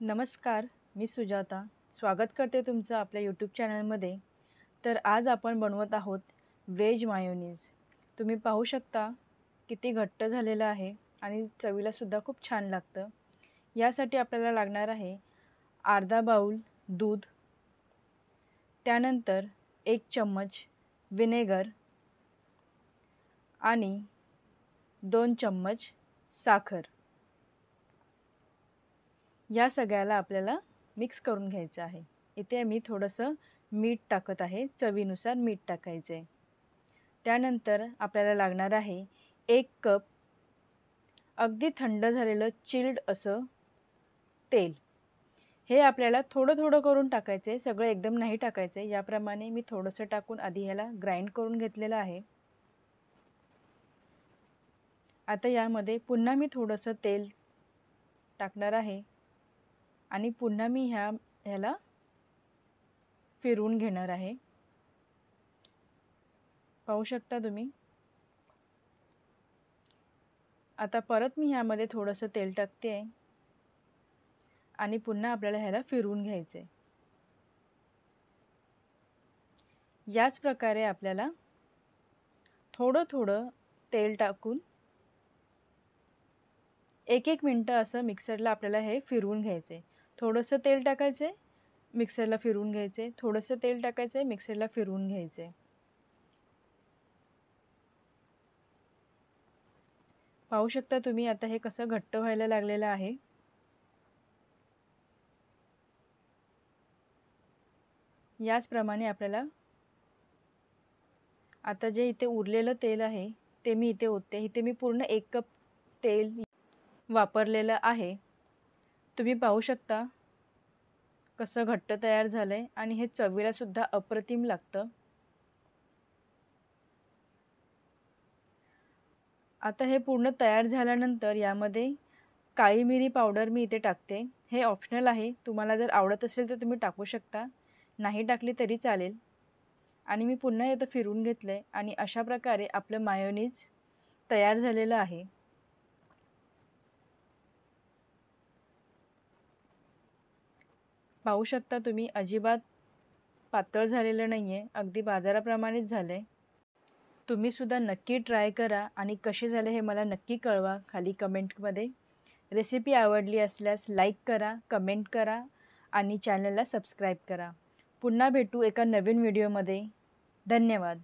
नमस्कार, मी सुजाता. स्वागत करते तुमचं आपल्या यूट्यूब चॅनलमध्ये. तर आज आपण बनवत आहोत व्हेज मायोनीज. तुम्ही पाहू शकता किती घट्ट झालेलं आहे आणि चवीलासुद्धा खूप छान लागतं. यासाठी आपल्याला लागणार आहे अर्धा बाउल दूध, त्यानंतर 1 चम्मच विनेगर आणि 2 चम्मच साखर. या सगळ्याला आपल्याला मिक्स करून घ्यायचं आहे. इथे मी थोडंसं मीठ टाकत आहे, चवीनुसार मीठ टाकायचं आहे. त्यानंतर आपल्याला लागणार आहे 1 कप अगदी थंड झालेलं चिल्ड असं तेल. हे आपल्याला थोडं थोडं करून टाकायचं आहे, सगळं एकदम नाही टाकायचं आहे. याप्रमाणे मी थोडंसं टाकून आधी ह्याला ग्राइंड करून घेतलेलं आहे. आता यामध्ये पुन्हा मी थोडंसं तेल टाकणार आहे आणि पुन्हा मी ह्याला फिरवून घेणार आहे. पाहू शकता तुम्ही. आता परत मी ह्यामध्ये थोडंसं तेल टाकते आहे आणि पुन्हा आपल्याला ह्याला फिरवून घ्यायचे. याच प्रकारे आपल्याला थोडं थोडं तेल टाकून 1-1 मिनटं असं मिक्सरला आपल्याला हे फिरवून घ्यायचे. थोडंसं तेल टाकायचे, मिक्सरला फिरवून घ्यायचे, थोडंसं तेल टाकायचे, मिक्सरला फिरवून घ्यायचे. पाहू शकता तुम्ही आता हे कसं घट्ट व्हायला लागलेलं आहे. याचप्रमाणे आपल्याला आता जे इथे उरलेलं तेल आहे ते मी इथे ओतते. इथे मी पूर्ण 1 कप तेल वापरलेलं आहे. तुम्ही पाहू शकता कसं घट्ट तयार झालंय आणि हे चवीला सुद्धा अप्रतिम लागतं. आता हे पूर्ण तयार झाल्यानंतर यामध्ये काळी मिरी पावडर मी इथे टाकते. हे ऑप्शनल आहे. तुम्हाला जर आवडत असेल तर तुम्ही टाकू शकता, नाही टाकली तरी चालेल. आणि मी पुन्हा इथं फिरवून घेतलंय आणि अशा प्रकारे आपलं मायोनीज तयार झालेलं आहे. पाहू शकता तुम्ही, अजिबात पातळ झालेलं नाहीये, अगदी बाजाराप्रमाणेच झालंय. तुम्ही सुद्धा नक्की ट्राय करा आणि कसे झाले हे मला नक्की कळवा खाली कमेंटमध्ये. रेसिपी आवडली असल्यास लाईक करा, कमेंट करा आणि चॅनलला सबस्क्राईब करा. पुन्हा भेटू एका नवीन व्हिडिओमध्ये. धन्यवाद.